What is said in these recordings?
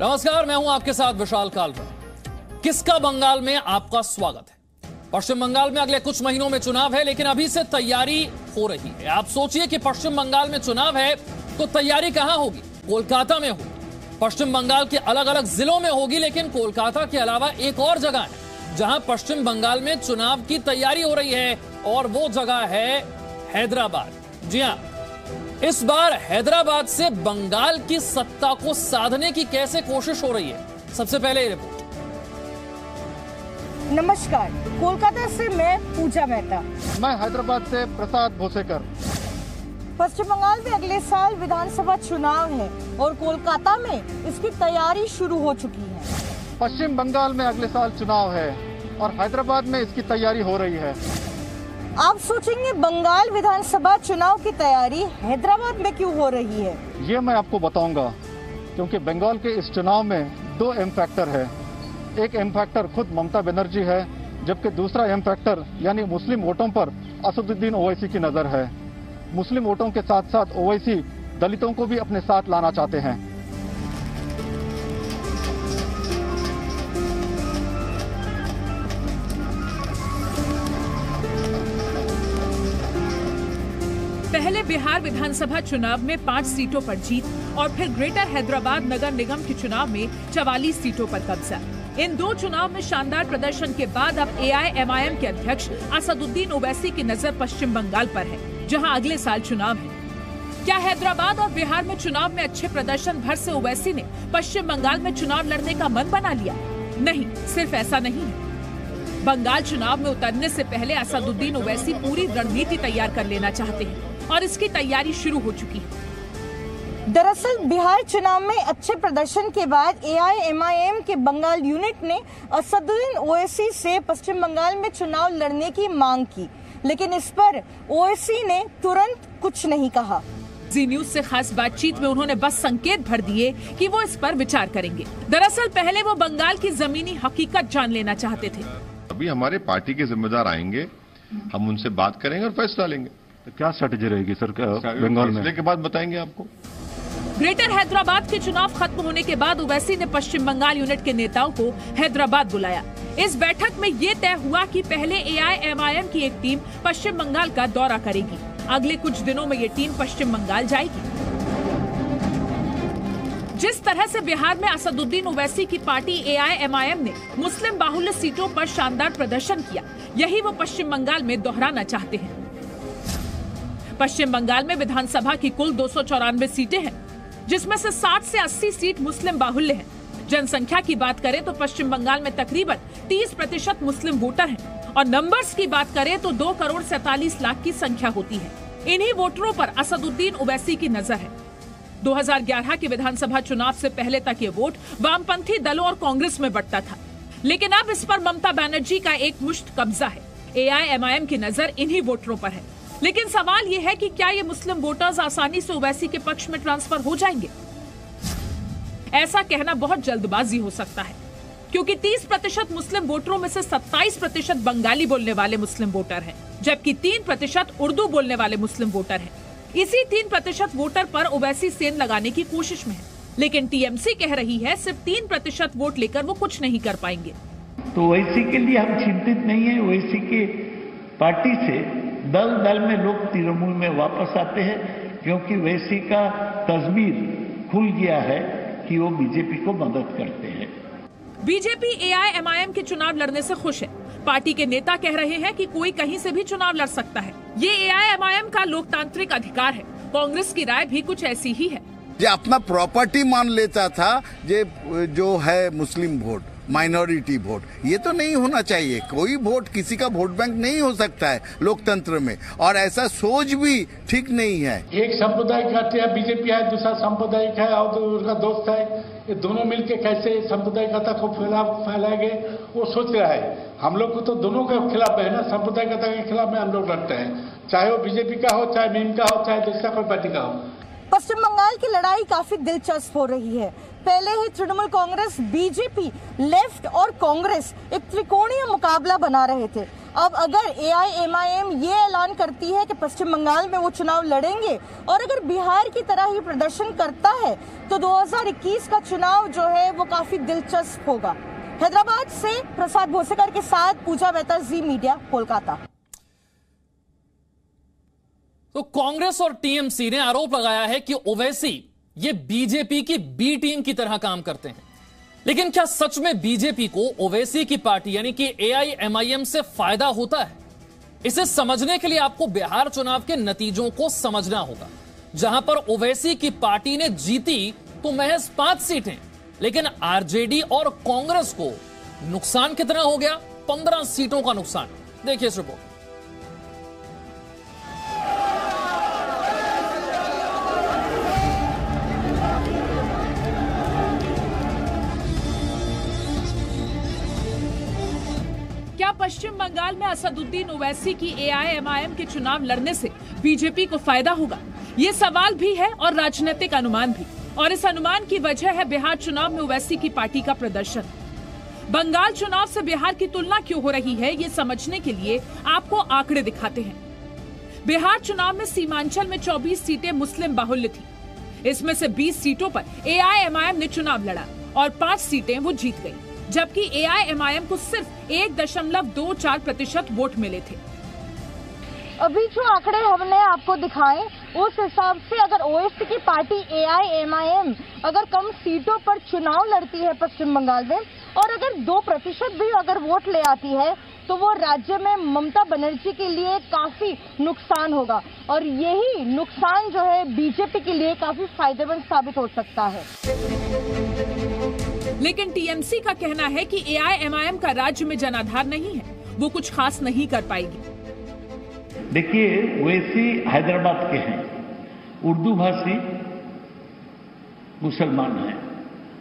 नमस्कार, मैं हूं आपके साथ विशाल कालरा। किसका बंगाल में आपका स्वागत है। पश्चिम बंगाल में अगले कुछ महीनों में चुनाव है, लेकिन अभी से तैयारी हो रही है। आप सोचिए कि पश्चिम बंगाल में चुनाव है तो तैयारी कहां होगी? कोलकाता में होगी। पश्चिम बंगाल के अलग अलग जिलों में होगी, लेकिन कोलकाता के अलावा एक और जगह है जहां पश्चिम बंगाल में चुनाव की तैयारी हो रही है, और वो जगह है हैदराबाद। जी हां, इस बार हैदराबाद से बंगाल की सत्ता को साधने की कैसे कोशिश हो रही है, सबसे पहले ये रिपोर्ट। नमस्कार, कोलकाता से मैं पूजा मेहता। मैं हैदराबाद से प्रसाद भोसेकर। पश्चिम बंगाल में अगले साल विधानसभा चुनाव है और कोलकाता में इसकी तैयारी शुरू हो चुकी है। पश्चिम बंगाल में अगले साल चुनाव है और हैदराबाद में इसकी तैयारी हो रही है। आप सोचेंगे बंगाल विधानसभा चुनाव की तैयारी हैदराबाद में क्यों हो रही है? ये मैं आपको बताऊंगा, क्योंकि बंगाल के इस चुनाव में दो एम फैक्टर है। एक एम फैक्टर खुद ममता बनर्जी है, जबकि दूसरा एम फैक्टर यानी मुस्लिम वोटों पर असदुद्दीन ओवैसी की नजर है। मुस्लिम वोटों के साथ साथ ओवैसी दलितों को भी अपने साथ लाना चाहते हैं। पहले बिहार विधानसभा चुनाव में 5 सीटों पर जीत और फिर ग्रेटर हैदराबाद नगर निगम के चुनाव में 44 सीटों पर कब्जा। इन दो चुनाव में शानदार प्रदर्शन के बाद अब AIMIM के अध्यक्ष असदुद्दीन ओवैसी की नजर पश्चिम बंगाल पर है, जहां अगले साल चुनाव है। क्या हैदराबाद और बिहार में चुनाव में अच्छे प्रदर्शन भर से ओवैसी ने पश्चिम बंगाल में चुनाव लड़ने का मन बना लिया? नहीं, सिर्फ ऐसा नहीं है। बंगाल चुनाव में उतरने से पहले असदुद्दीन ओवैसी पूरी रणनीति तैयार कर लेना चाहते हैं और इसकी तैयारी शुरू हो चुकी है। दरअसल बिहार चुनाव में अच्छे प्रदर्शन के बाद AIMIM के बंगाल यूनिट ने असदुद्दीन ओवैसी से पश्चिम बंगाल में चुनाव लड़ने की मांग की, लेकिन इस पर ओवैसी ने तुरंत कुछ नहीं कहा। जी न्यूज से खास बातचीत में उन्होंने बस संकेत भर दिए कि वो इस पर विचार करेंगे। दरअसल पहले वो बंगाल की जमीनी हकीकत जान लेना चाहते थे। अभी हमारे पार्टी के जिम्मेदार आएंगे, हम उनसे बात करेंगे और फैसला लेंगे। तो क्या स्ट्रेटेजी रहेगी सर बंगाल में? के बाद बताएंगे आपको। ग्रेटर हैदराबाद के चुनाव खत्म होने के बाद ओवैसी ने पश्चिम बंगाल यूनिट के नेताओं को हैदराबाद बुलाया। इस बैठक में ये तय हुआ कि पहले AIMIM की एक टीम पश्चिम बंगाल का दौरा करेगी। अगले कुछ दिनों में ये टीम पश्चिम बंगाल जाएगी। जिस तरह से बिहार में असदुद्दीन ओवैसी की पार्टी AIMIM ने मुस्लिम बाहुल्य सीटों पर शानदार प्रदर्शन किया, यही वो पश्चिम बंगाल में दोहराना चाहते हैं। पश्चिम बंगाल में विधानसभा की कुल 294 सीटें हैं, जिसमें से 60 से 80 सीट मुस्लिम बाहुल्य हैं। जनसंख्या की बात करें तो पश्चिम बंगाल में तकरीबन 30% मुस्लिम वोटर हैं और नंबर्स की बात करें तो 2 करोड़ 47 लाख की संख्या होती है। इन्हीं वोटरों पर असदुद्दीन ओवैसी की नजर है। 2011 के विधानसभा चुनाव से पहले तक ये वोट वामपंथी दलों और कांग्रेस में बंटता था, लेकिन अब इस पर ममता बनर्जी का एक मुश्त कब्जा है। AIMIM की नजर इन्हीं वोटरों पर है। लेकिन सवाल ये है कि क्या ये मुस्लिम वोटर्स आसानी से ओवैसी के पक्ष में ट्रांसफर हो जाएंगे? ऐसा कहना बहुत जल्दबाजी हो सकता है, क्योंकि 30% मुस्लिम वोटरों में से 27% बंगाली बोलने वाले मुस्लिम वोटर हैं, जबकि 3% उर्दू बोलने वाले मुस्लिम वोटर हैं। इसी 3% वोटर पर ओवैसी सेंध लगाने की कोशिश में है, लेकिन TMC कह रही है सिर्फ 3% वोट लेकर वो कुछ नहीं कर पाएंगे। तो ओवैसी के लिए हम चिंतित नहीं है। ओवैसी के पार्टी से दल में लोग तृणमूल में वापस आते हैं, क्योंकि ओवैसी का तस्वीर खुल गया है कि वो बीजेपी को मदद करते हैं। बीजेपी AIMIM के चुनाव लड़ने से खुश है। पार्टी के नेता कह रहे हैं कि कोई कहीं से भी चुनाव लड़ सकता है। ये AIMIM का लोकतांत्रिक अधिकार है। कांग्रेस की राय भी कुछ ऐसी ही है। जो अपना प्रॉपर्टी मान लेता था, जो है मुस्लिम वोट, माइनॉरिटी वोट, ये तो नहीं होना चाहिए। कोई वोट किसी का वोट बैंक नहीं हो सकता है लोकतंत्र में, और ऐसा सोच भी ठीक नहीं है। एक सांप्रदायिक बीजेपी है, दूसरा सांप्रदायिक है और उसका दोस्त है, ये दोनों मिलके कैसे सांप्रदायिकता को फैलाएंगे वो सोच रहा है। हम लोग को तो दोनों के खिलाफ है ना, सांप्रदायिकता के खिलाफ में हम लोग लड़ते हैं, चाहे वो बीजेपी का हो, चाहे मीम का हो, चाहे दूसरा कोई पार्टी का हो। पश्चिम बंगाल की लड़ाई काफी दिलचस्प हो रही है। पहले ही तृणमूल कांग्रेस, बीजेपी, लेफ्ट और कांग्रेस एक त्रिकोणीय मुकाबला बना रहे थे। अब अगर AIMIM ये ऐलान करती है कि पश्चिम बंगाल में वो चुनाव लड़ेंगे और अगर बिहार की तरह ही प्रदर्शन करता है तो 2021 का चुनाव जो है वो काफी दिलचस्प होगा। हैदराबाद से प्रसाद भोसेकर के साथ पूजा मेहता, जी मीडिया, कोलकाता। तो कांग्रेस और टीएमसी ने आरोप लगाया है कि ओवैसी ये बीजेपी की बी टीम की तरह काम करते हैं। लेकिन क्या सच में बीजेपी को ओवैसी की पार्टी यानी कि AIMIM से फायदा होता है? इसे समझने के लिए आपको बिहार चुनाव के नतीजों को समझना होगा, जहां पर ओवैसी की पार्टी ने जीती तो महज 5 सीटें, लेकिन आरजेडी और कांग्रेस को नुकसान कितना हो गया? 15 सीटों का नुकसान। देखिए इस रिपोर्ट। क्या पश्चिम बंगाल में असदुद्दीन ओवैसी की AIMIM के चुनाव लड़ने से बीजेपी को फायदा होगा? ये सवाल भी है और राजनीतिक अनुमान भी, और इस अनुमान की वजह है बिहार चुनाव में ओवैसी की पार्टी का प्रदर्शन। बंगाल चुनाव से बिहार की तुलना क्यों हो रही है, ये समझने के लिए आपको आंकड़े दिखाते हैं। बिहार चुनाव में सीमांचल में 24 सीटें मुस्लिम बाहुल्य थी। इसमें से 20 सीटों पर AIMIM ने चुनाव लड़ा और 5 सीटें वो जीत गई, जबकि AIMIM को सिर्फ 1.24% वोट मिले थे। अभी जो आंकड़े हमने आपको दिखाए उस हिसाब से अगर ओवैसी की पार्टी AIMIM अगर कम सीटों पर चुनाव लड़ती है पश्चिम बंगाल में और अगर 2% भी अगर वोट ले आती है तो वो राज्य में ममता बनर्जी के लिए काफी नुकसान होगा और यही नुकसान जो है बीजेपी के लिए काफी फायदेमंद साबित हो सकता है। लेकिन टीएमसी का कहना है कि AIMIM का राज्य में जनाधार नहीं है, वो कुछ खास नहीं कर पाएगी। देखिए, ओवैसी हैदराबाद के हैं, उर्दू भाषी मुसलमान हैं।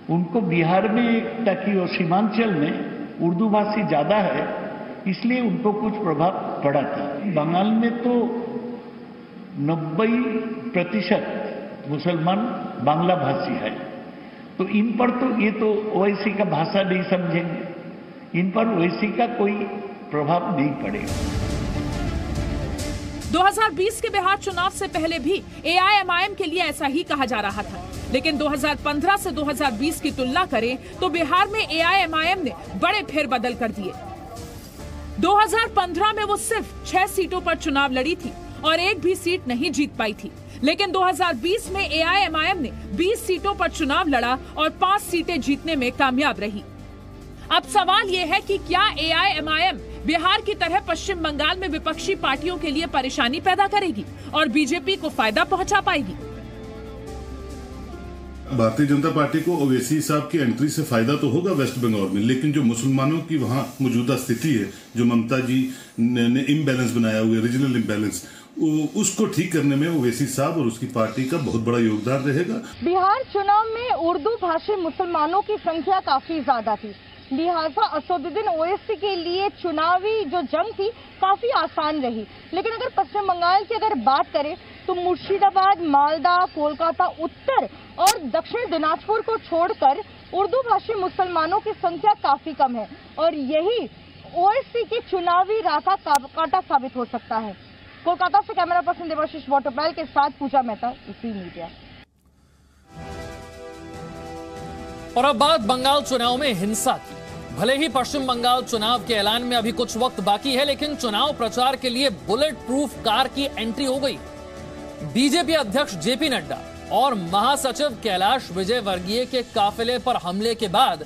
उनको बिहार में, ताकि वो सीमांचल में उर्दू भाषी ज्यादा है, इसलिए उनको कुछ प्रभाव पड़ा था। बंगाल में तो 90% मुसलमान बांग्ला भाषी है, तो इन पर तो ये तो ओवैसी का भाषा नहीं समझेंगे, इन पर ओवैसी का कोई प्रभाव नहीं पड़ेगा। 2020 के बिहार चुनाव से पहले भी AIMIM के लिए ऐसा ही कहा जा रहा था, लेकिन 2015 से 2020 की तुलना करें तो बिहार में AIMIM ने बड़े फेरबदल कर दिए। 2015 में वो सिर्फ 6 सीटों पर चुनाव लड़ी थी और एक भी सीट नहीं जीत पाई थी, लेकिन 2020 में AIMIM ने 20 सीटों पर चुनाव लड़ा और 5 सीटें जीतने में कामयाब रही। अब सवाल ये है कि क्या AIMIM बिहार की तरह पश्चिम बंगाल में विपक्षी पार्टियों के लिए परेशानी पैदा करेगी और बीजेपी को फायदा पहुंचा पाएगी? भारतीय जनता पार्टी को ओवैसी साहब की एंट्री से फायदा तो होगा वेस्ट बंगाल में, लेकिन जो मुसलमानों की वहाँ मौजूदा स्थिति है, जो ममता जी ने इम्बैलेंस बनाया हुआ है, रीजनल इम्बैलेंस, उसको ठीक करने में ओवैसी साहब और उसकी पार्टी का बहुत बड़ा योगदान रहेगा। बिहार चुनाव में उर्दू भाषी मुसलमानों की संख्या काफी ज्यादा थी, लिहाजा असदुद्दीन ओवैसी के लिए चुनावी जो जंग थी काफी आसान रही। लेकिन अगर पश्चिम बंगाल की अगर बात करें तो मुर्शिदाबाद, मालदा, कोलकाता उत्तर और दक्षिण दिनाजपुर को छोड़कर उर्दू भाषी मुसलमानों की संख्या काफी कम है और यही ओवैसी की चुनावी राह का कांटा साबित हो सकता है। कोलकाता से कैमरा पर्सन देवाशीष वॉटरपैल के साथ पूजा मेहता, जी मीडिया। और अब बात बंगाल चुनाव में हिंसा की। भले ही पश्चिम बंगाल चुनाव के ऐलान में अभी कुछ वक्त बाकी है, लेकिन चुनाव प्रचार के लिए बुलेट प्रूफ कार की एंट्री हो गई। बीजेपी अध्यक्ष जेपी नड्डा और महासचिव कैलाश विजयवर्गीय के काफिले पर हमले के बाद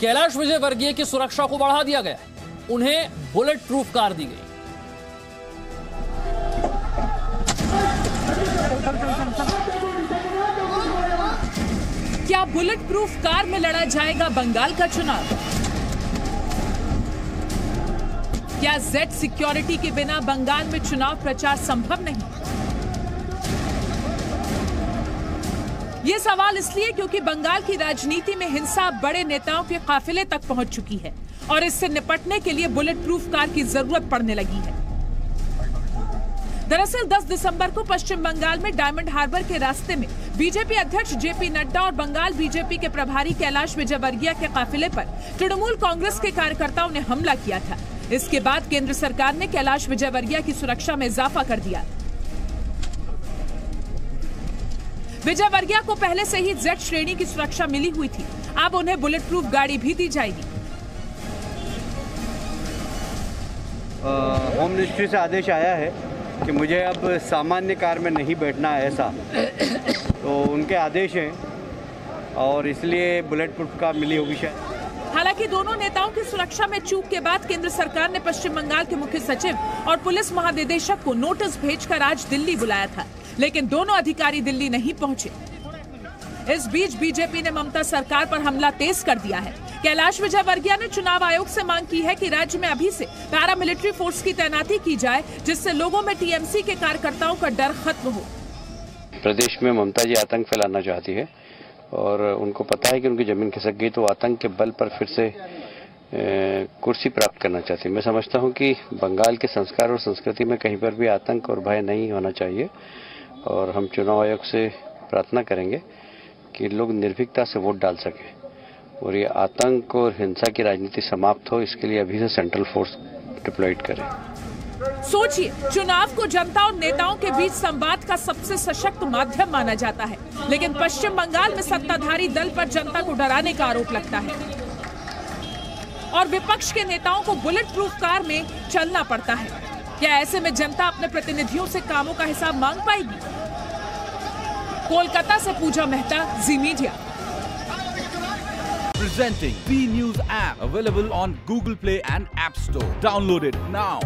कैलाश विजयवर्गीय की सुरक्षा को बढ़ा दिया गया। उन्हें बुलेट प्रूफ कार दी गई। क्या बुलेट प्रूफ कार में लड़ा जाएगा बंगाल का चुनाव? क्या जेड सिक्योरिटी के बिना बंगाल में चुनाव प्रचार संभव नहीं? ये सवाल इसलिए क्योंकि बंगाल की राजनीति में हिंसा बड़े नेताओं के काफिले तक पहुंच चुकी है और इससे निपटने के लिए बुलेट प्रूफ कार की जरूरत पड़ने लगी है। दरअसल 10 दिसंबर को पश्चिम बंगाल में डायमंड हार्बर के रास्ते में बीजेपी अध्यक्ष जेपी नड्डा और बंगाल बीजेपी के प्रभारी कैलाश विजयवर्गीय के काफिले पर तृणमूल कांग्रेस के कार्यकर्ताओं ने हमला किया था, इसके बाद केंद्र सरकार ने कैलाश विजयवर्गीय की सुरक्षा में इजाफा कर दिया। विजयवर्गीय को पहले से ही जेड श्रेणी की सुरक्षा मिली हुई थी, अब उन्हें बुलेट प्रूफ गाड़ी भी दी जाएगी। होम मिनिस्ट्री से आदेश आया है कि मुझे अब सामान्य कार में नहीं बैठना है, ऐसा तो उनके आदेश हैं और इसलिए बुलेट प्रूफ कार मिली होगी शायद। हालांकि दोनों नेताओं की सुरक्षा में चूक के बाद केंद्र सरकार ने पश्चिम बंगाल के मुख्य सचिव और पुलिस महानिदेशक को नोटिस भेजकर आज दिल्ली बुलाया था, लेकिन दोनों अधिकारी दिल्ली नहीं पहुंचे। इस बीच बीजेपी ने ममता सरकार पर हमला तेज कर दिया है। कैलाश विजयवर्गीय ने चुनाव आयोग से मांग की है कि राज्य में अभी से पैरामिलिट्री फोर्स की तैनाती की जाए, जिससे लोगों में टीएमसी के कार्यकर्ताओं का डर खत्म हो। प्रदेश में ममता जी आतंक फैलाना चाहती है और उनको पता है कि उनकी जमीन खिसक गई, तो आतंक के बल पर फिर से कुर्सी प्राप्त करना चाहती है। मैं समझता हूं कि बंगाल के संस्कार और संस्कृति में कहीं पर भी आतंक और भय नहीं होना चाहिए और हम चुनाव आयोग से प्रार्थना करेंगे कि लोग निर्भीकता से वोट डाल सकें और ये आतंक और हिंसा की राजनीति समाप्त हो, इसके लिए अभी से सेंट्रल फोर्स डिप्लॉयड करें। सोचिए, चुनाव को जनता और नेताओं के बीच संवाद का सबसे सशक्त माध्यम माना जाता है, लेकिन पश्चिम बंगाल में सत्ताधारी दल पर जनता को डराने का आरोप लगता है और विपक्ष के नेताओं को बुलेट प्रूफ कार में चलना पड़ता है। क्या ऐसे में जनता अपने प्रतिनिधियों से कामों का हिसाब मांग पाएगी? कोलकाता से पूजा मेहता, जी media. Presenting B News app, available on Google Play and App Store. Download it now.